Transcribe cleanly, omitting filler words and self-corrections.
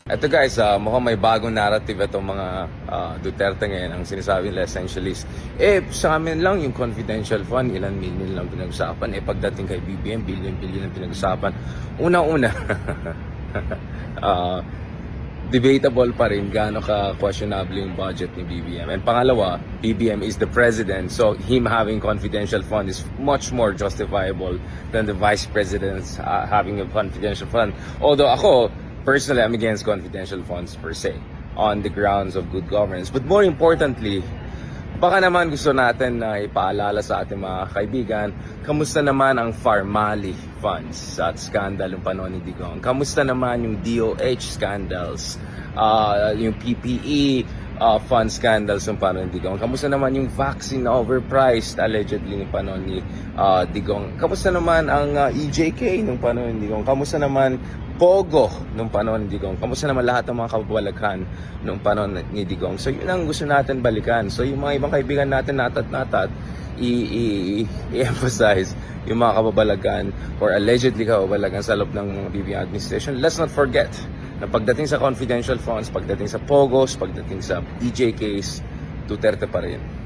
Eto guys, mukhang may bagong narrative itong mga Duterte ngayon. Ang sinasabi nila essentially is, sa amin lang yung confidential fund, ilan million lang pinag-usapan. Pagdating kay BBM, billion-billion ang pinag-usapan. Una-una, debatable pa rin gaano ka-questionable yung budget ni BBM. And pangalawa, BBM is the president, so him having confidential fund is much more justifiable than the vice president's having a confidential fund. Although ako, personally, I'm against confidential funds per se on the grounds of good governance. But more importantly, baka naman gusto natin na ipaalala sa ating mga kaibigan, kamusta naman ang Farmali funds at scandal yung panahon ni Digong? Kamusta naman yung DOH scandals, yung PPE fund scandals yung panahon ni Digong? Kamusta naman yung vaccine na overpriced allegedly yung panahon ni Digong? Kamusta naman ang EJK nung panahon ni Digong? Kamusta naman Pogo nung panahon ni Digong? Kamusta naman lahat ng mga kababalaghan nung panahon ni Digong? So yun ang gusto natin balikan. So yung mga ibang kaibigan natin natat i-emphasize yung mga kababalagan or allegedly kababalagan sa loob ng BBM administration. Let's not forget na pagdating sa confidential funds, pagdating sa Pogos, pagdating sa EJKs, Duterte pa rin.